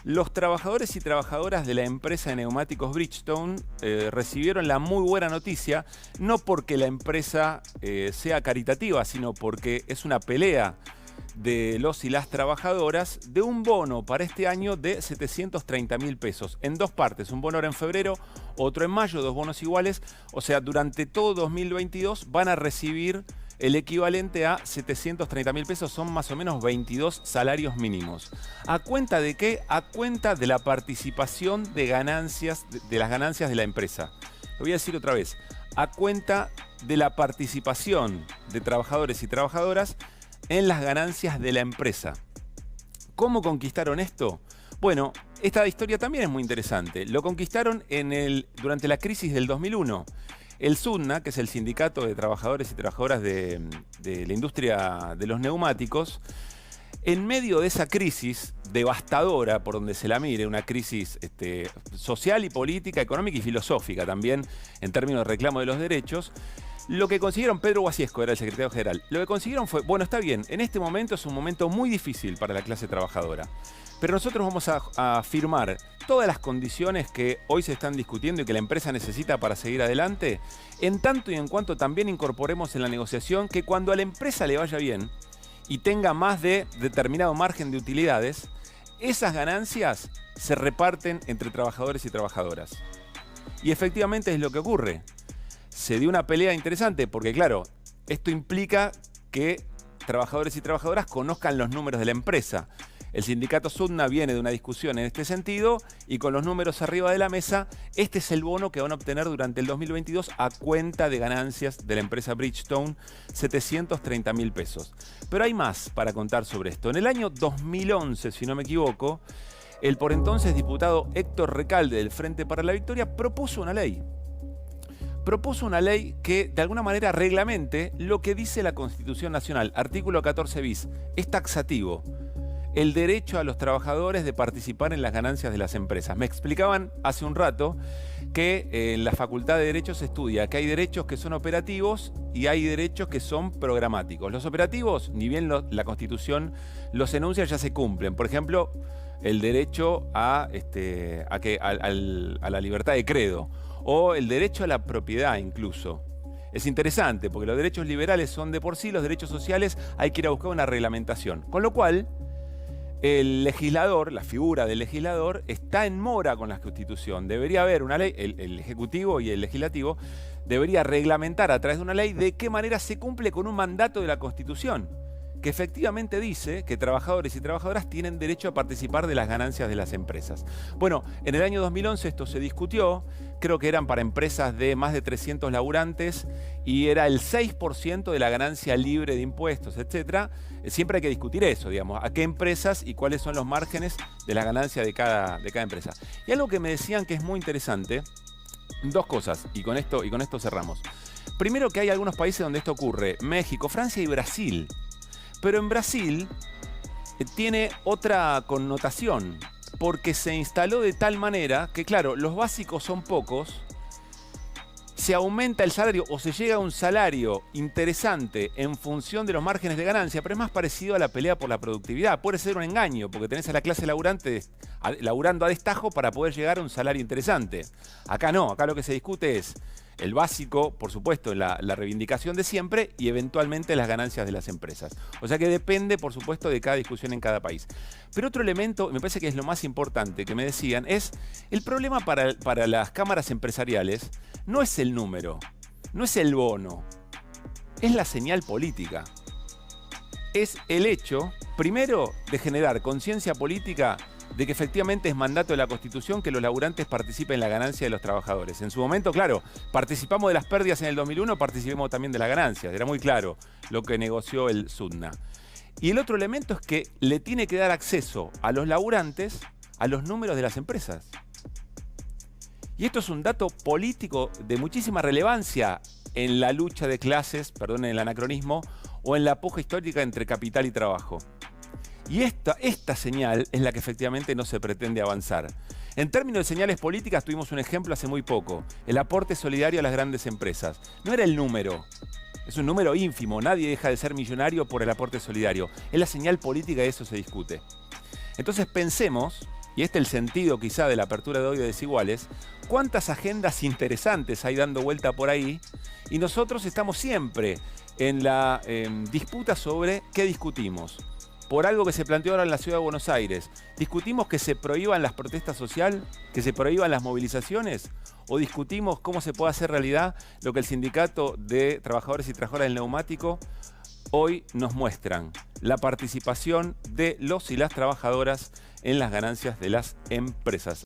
Los trabajadores y trabajadoras de la empresa de neumáticos Bridgestone recibieron la muy buena noticia, no porque la empresa sea caritativa, sino porque es una pelea de los y las trabajadoras de un bono para este año de 730.000 pesos, en dos partes, un bono ahora en febrero, otro en mayo, dos bonos iguales, o sea, durante todo 2022 van a recibir el equivalente a 730.000 pesos, son más o menos 22 salarios mínimos. ¿A cuenta de qué? A cuenta de la participación de ganancias, de las ganancias de la empresa. Lo voy a decir otra vez, a cuenta de la participación de trabajadores y trabajadoras en las ganancias de la empresa. ¿Cómo conquistaron esto? Bueno, esta historia también es muy interesante. Lo conquistaron durante la crisis del 2001. El SUTNA, que es el Sindicato de Trabajadores y Trabajadoras de la industria de los neumáticos, en medio de esa crisis devastadora, por donde se la mire, una crisis social y política, económica y filosófica también, en términos de reclamo de los derechos, lo que consiguieron, Pedro Guasiesco era el secretario general, lo que consiguieron fue, bueno, está bien, en este momento es un momento muy difícil para la clase trabajadora, pero nosotros vamos a firmar todas las condiciones que hoy se están discutiendo y que la empresa necesita para seguir adelante, en tanto y en cuanto también incorporemos en la negociación que cuando a la empresa le vaya bien y tenga más de determinado margen de utilidades, esas ganancias se reparten entre trabajadores y trabajadoras. Y efectivamente es lo que ocurre. Se dio una pelea interesante porque, claro, esto implica que trabajadores y trabajadoras conozcan los números de la empresa. El sindicato SUTNA viene de una discusión en este sentido y con los números arriba de la mesa, este es el bono que van a obtener durante el 2022 a cuenta de ganancias de la empresa Bridgestone, 730.000 pesos. Pero hay más para contar sobre esto. En el año 2011, si no me equivoco, el por entonces diputado Héctor Recalde del Frente para la Victoria propuso una ley. Propuso una ley que de alguna manera reglamente lo que dice la Constitución Nacional, artículo 14 bis, es taxativo. El derecho a los trabajadores de participar en las ganancias de las empresas. Me explicaban hace un rato que en la Facultad de Derecho se estudia que hay derechos que son operativos y hay derechos que son programáticos. Los operativos, ni bien la Constitución los enuncia, ya se cumplen. Por ejemplo, el derecho a la libertad de credo o el derecho a la propiedad incluso. Es interesante porque los derechos liberales son de por sí, los derechos sociales hay que ir a buscar una reglamentación. Con lo cual, el legislador, la figura del legislador, está en mora con la Constitución. Debería haber una ley, el Ejecutivo y el Legislativo, debería reglamentar a través de una ley de qué manera se cumple con un mandato de la Constitución, que efectivamente dice que trabajadores y trabajadoras tienen derecho a participar de las ganancias de las empresas. Bueno, en el año 2011 esto se discutió, creo que eran para empresas de más de 300 laburantes y era el 6% de la ganancia libre de impuestos, etc. Siempre hay que discutir eso, digamos, a qué empresas y cuáles son los márgenes de la ganancia de cada empresa. Y algo que me decían que es muy interesante, dos cosas, y con esto cerramos. Primero, que hay algunos países donde esto ocurre, México, Francia y Brasil. Pero en Brasil tiene otra connotación, porque se instaló de tal manera que, claro, los básicos son pocos, se aumenta el salario o se llega a un salario interesante en función de los márgenes de ganancia, pero es más parecido a la pelea por la productividad. Puede ser un engaño, porque tenés a la clase laburante laburando a destajo para poder llegar a un salario interesante. Acá no, acá lo que se discute es el básico, por supuesto, la reivindicación de siempre y eventualmente las ganancias de las empresas. O sea que depende, por supuesto, de cada discusión en cada país. Pero otro elemento, me parece que es lo más importante que me decían, es el problema para las cámaras empresariales no es el número, no es el bono, es la señal política. Es el hecho, primero, de generar conciencia política de que efectivamente es mandato de la Constitución que los laburantes participen en la ganancia de los trabajadores. En su momento, claro, participamos de las pérdidas en el 2001, participemos también de las ganancias. Era muy claro lo que negoció el SUTNA. Y el otro elemento es que le tiene que dar acceso a los laburantes a los números de las empresas. Y esto es un dato político de muchísima relevancia en la lucha de clases, perdonen el anacronismo, o en la puja histórica entre capital y trabajo. Y esta señal es la que efectivamente no se pretende avanzar. En términos de señales políticas tuvimos un ejemplo hace muy poco, el aporte solidario a las grandes empresas. No era el número, es un número ínfimo, nadie deja de ser millonario por el aporte solidario. Es la señal política y eso se discute. Entonces pensemos, y este es el sentido quizá de la apertura de hoy de Desiguales, cuántas agendas interesantes hay dando vuelta por ahí, y nosotros estamos siempre en la disputa sobre qué discutimos. Por algo que se planteó ahora en la Ciudad de Buenos Aires, ¿discutimos que se prohíban las protestas sociales, que se prohíban las movilizaciones? ¿O discutimos cómo se puede hacer realidad lo que el Sindicato de Trabajadores y Trabajadoras del Neumático hoy nos muestran? La participación de los y las trabajadoras en las ganancias de las empresas.